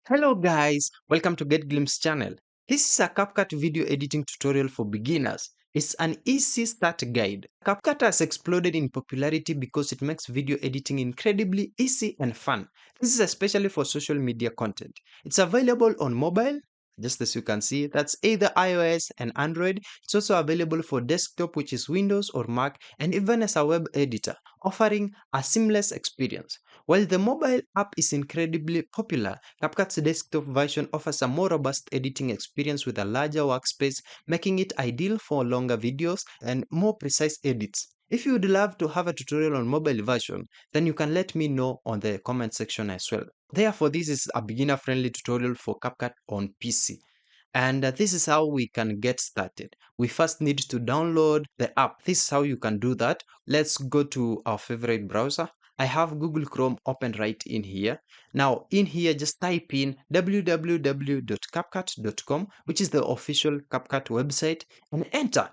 Hello guys, welcome to Get Glimpse channel. This is a CapCut video editing tutorial for beginners. It's an easy start guide. CapCut has exploded in popularity because it makes video editing incredibly easy and fun. This is especially for social media content. It's available on mobile, just as you can see, that's either iOS and Android. It's also available for desktop, which is Windows or Mac, and even as a web editor, offering a seamless experience. While the mobile app is incredibly popular, CapCut's desktop version offers a more robust editing experience with a larger workspace, making it ideal for longer videos and more precise edits. If you would love to have a tutorial on mobile version, then you can let me know on the comment section as well. Therefore, this is a beginner-friendly tutorial for CapCut on PC. And this is how we can get started. We first need to download the app. This is how you can do that. Let's go to our favorite browser. I have Google Chrome open right in here. Now in here, just type in www.capcut.com, which is the official CapCut website, and enter.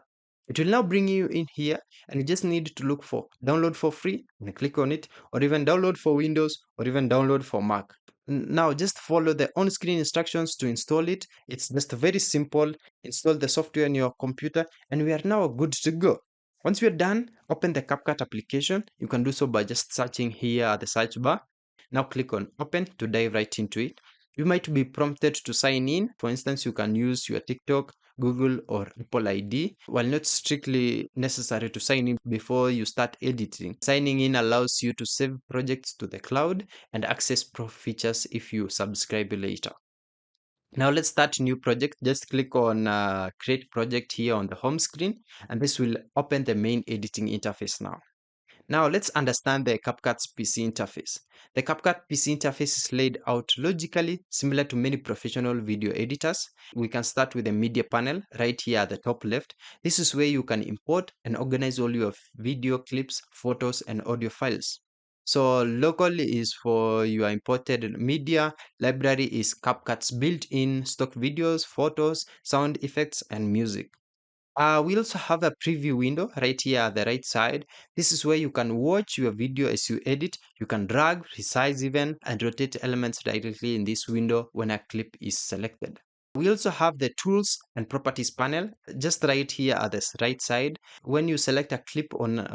It will now bring you in here, and you just need to look for download for free and click on it, or even download for Windows, or even download for Mac. Now just follow the on-screen instructions to install it. It's just very simple. Install the software on your computer and we are now good to go. Once we're done, open the CapCut application. You can do so by just searching here at the search bar. Now click on open to dive right into it. You might be prompted to sign in. For instance, you can use your TikTok, Google or Apple ID. While not strictly necessary to sign in before you start editing, signing in allows you to save projects to the cloud and access pro features if you subscribe later. Now let's start new project. Just click on create project here on the home screen, and this will open the main editing interface now. Now let's understand the CapCut's PC interface. The CapCut PC interface is laid out logically, similar to many professional video editors. We can start with the media panel right here at the top left. This is where you can import and organize all your video clips, photos, and audio files. So local is for your imported media. Library is CapCut's built-in stock videos, photos, sound effects, and music. We also have a preview window right here at the right side. This is where you can watch your video as you edit. You can drag, resize even, and rotate elements directly in this window when a clip is selected. We also have the tools and properties panel just right here at the right side. When you select a clip on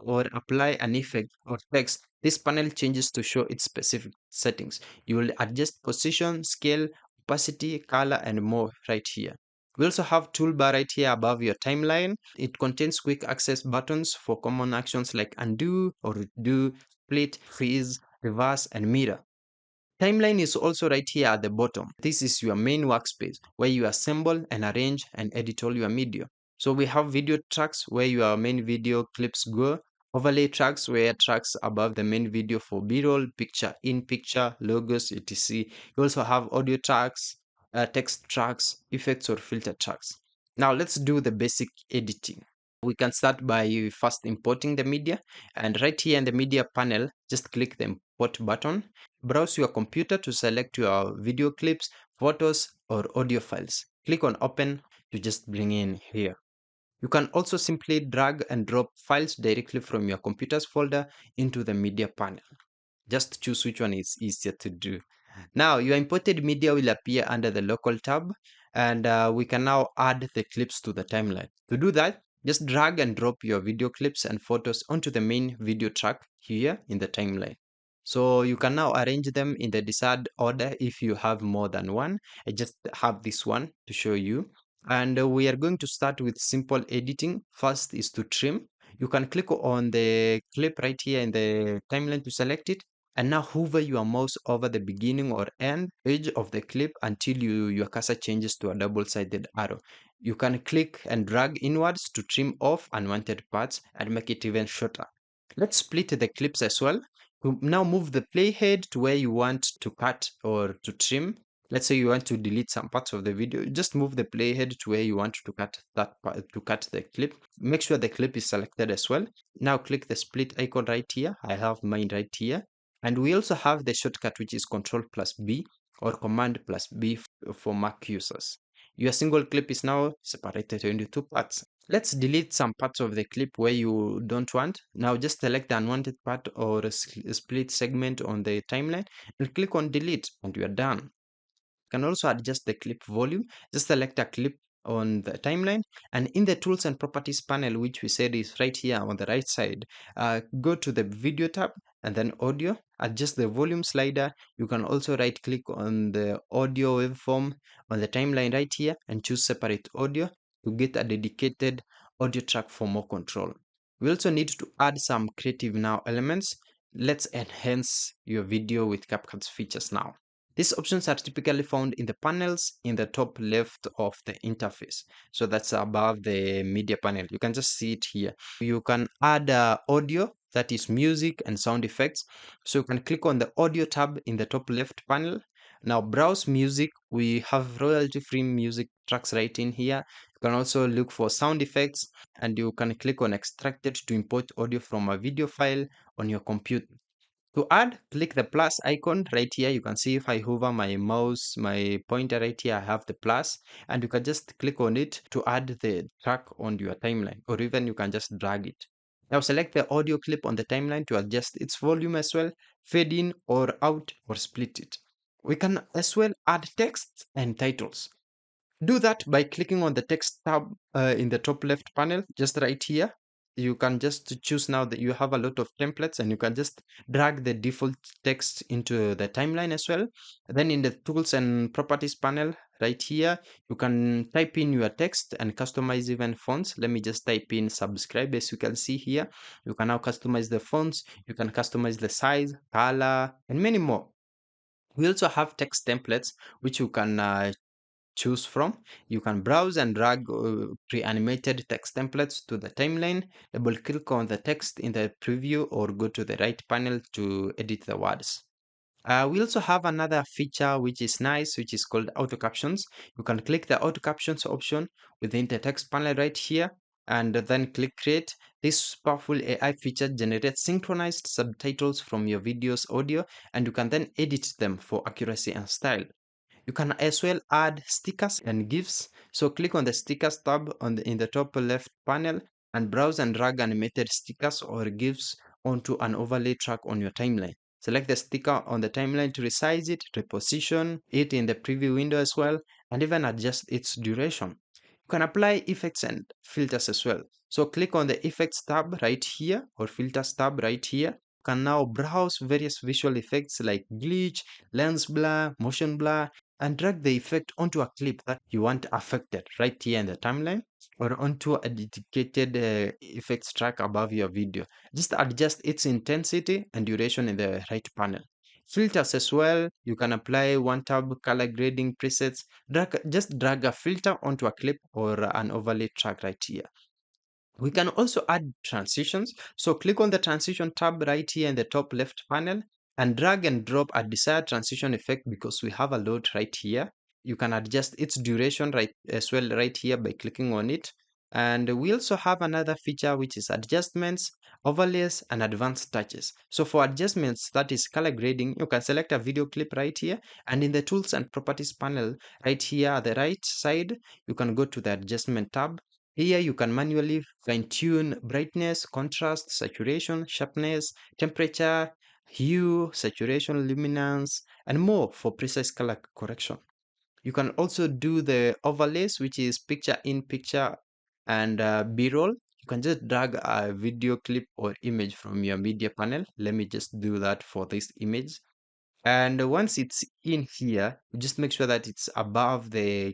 or apply an effect or text, this panel changes to show its specific settings. You will adjust position, scale, opacity, color, and more right here. We also have toolbar right here above your timeline. It contains quick access buttons for common actions like undo or redo, split, freeze, reverse, and mirror. Timeline is also right here at the bottom. This is your main workspace where you assemble and arrange and edit all your media. So we have video tracks where your main video clips go, overlay tracks where tracks above the main video for b-roll, picture in picture, logos, etc. You also have audio tracks, text tracks, effects or filter tracks. Now let's do the basic editing. We can start by first importing the media, and right here in the media panel, just click the import button. Browse your computer to select your video clips, photos, or audio files. Click on open to just bring in here. You can also simply drag and drop files directly from your computer's folder into the media panel. Just choose which one is easier to do. Now, your imported media will appear under the local tab, and we can now add the clips to the timeline. To do that, just drag and drop your video clips and photos onto the main video track here in the timeline. So you can now arrange them in the desired order if you have more than one. I just have this one to show you. And we are going to start with simple editing. First is to trim. You can click on the clip right here in the timeline to select it, and now hover your mouse over the beginning or end edge of the clip until your cursor changes to a double-sided arrow. You can click and drag inwards to trim off unwanted parts and make it even shorter. Let's split the clips as well. Now move the playhead to where you want to cut or to trim. Let's say you want to delete some parts of the video, just move the playhead to where you want to cut that part, to cut the clip. Make sure the clip is selected as well. Now click the split icon right here. I have mine right here. And we also have the shortcut, which is Control plus B or Command plus B for Mac users. Your single clip is now separated into two parts. Let's delete some parts of the clip where you don't want. Now just select the unwanted part or a split segment on the timeline and click on delete and you are done. You can also adjust the clip volume. Just select a clip on the timeline, and in the tools and properties panel, which we said is right here on the right side, go to the video tab and then audio, adjust the volume slider. You can also right click on the audio waveform on the timeline right here and choose separate audio to get a dedicated audio track for more control. We also need to add some creative now elements. Let's enhance your video with CapCut's features now. These options are typically found in the panels in the top left of the interface. So that's above the media panel. You can just see it here. You can add audio, that is music and sound effects. So you can click on the audio tab in the top left panel. Now browse music. We have royalty-free music tracks right in here. You can also look for sound effects, and you can click on extracted to import audio from a video file on your computer. To add, click the plus icon right here. You can see if I hover my mouse, my pointer right here, I have the plus, and you can just click on it to add the track on your timeline, or even you can just drag it. Now select the audio clip on the timeline to adjust its volume as well, fade in or out, or split it. We can as well add text and titles. Do that by clicking on the text tab in the top left panel, just right here. You can just choose now that you have a lot of templates, and you can just drag the default text into the timeline as well. Then in the tools and properties panel right here, you can type in your text and customize even fonts. Let me just type in subscribe. As you can see here, you can now customize the fonts, you can customize the size, color, and many more. We also have text templates which you can choose from. You can browse and drag pre-animated text templates to the timeline. Double click on the text in the preview or go to the right panel to edit the words. We also have another feature which is nice, which is called auto captions. You can click the auto captions option within the text panel right here, and then click create. This powerful AI feature generates synchronized subtitles from your video's audio, and you can then edit them for accuracy and style. You can as well add stickers and GIFs. So click on the stickers tab in the top left panel and browse and drag animated stickers or GIFs onto an overlay track on your timeline. Select the sticker on the timeline to resize it, reposition it in the preview window as well, and even adjust its duration. You can apply effects and filters as well. So click on the effects tab right here or filters tab right here. You can now browse various visual effects like glitch, lens blur, motion blur, and drag the effect onto a clip that you want affected right here in the timeline, or onto a dedicated effects track above your video. Just adjust its intensity and duration in the right panel. Filters as well, you can apply one tab color grading presets. Just drag a filter onto a clip or an overlay track right here. We can also add transitions. So click on the transition tab right here in the top left panel and drag and drop a desired transition effect because we have a load right here. You can adjust its duration right as well right here by clicking on it. And we also have another feature which is adjustments, overlays, and advanced touches. So for adjustments, that is color grading, you can select a video clip right here, and in the tools and properties panel right here at the right side, you can go to the adjustment tab. Here you can manually fine-tune brightness, contrast, saturation, sharpness, temperature, hue, saturation, luminance, and more for precise color correction. You can also do the overlays, which is picture in picture and B-roll. You can just drag a video clip or image from your media panel. Let me just do that for this image. And once it's in here, just make sure that it's above the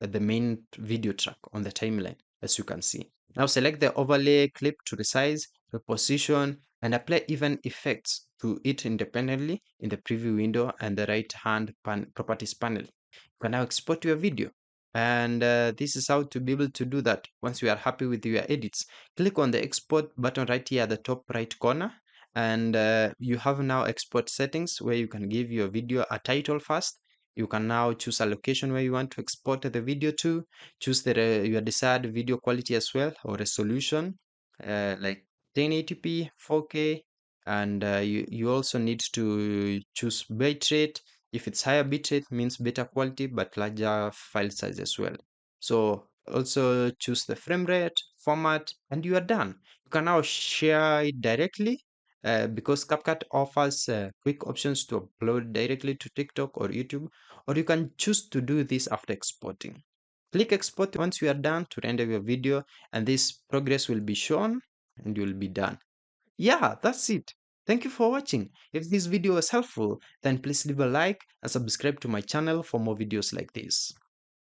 main video track on the timeline, as you can see. Now select the overlay clip to resize, reposition, and apply even effects to it independently in the preview window and the right hand properties panel. You can now export your video. And this is how to be able to do that. Once you are happy with your edits, click on the export button right here at the top right corner, and you have now export settings where you can give your video a title first. You can now choose a location where you want to export the video to, choose your desired video quality as well, or resolution, like 1080p, 4K, and you also need to choose bitrate. If it's higher bitrate, means better quality but larger file size as well. So also choose the frame rate, format, and you are done. You can now share it directly because CapCut offers quick options to upload directly to TikTok or YouTube, or you can choose to do this after exporting. Click export once you are done to render your video, and this progress will be shown and you'll be done. Yeah, that's it. Thank you for watching. If this video was helpful, then please leave a like and subscribe to my channel for more videos like this.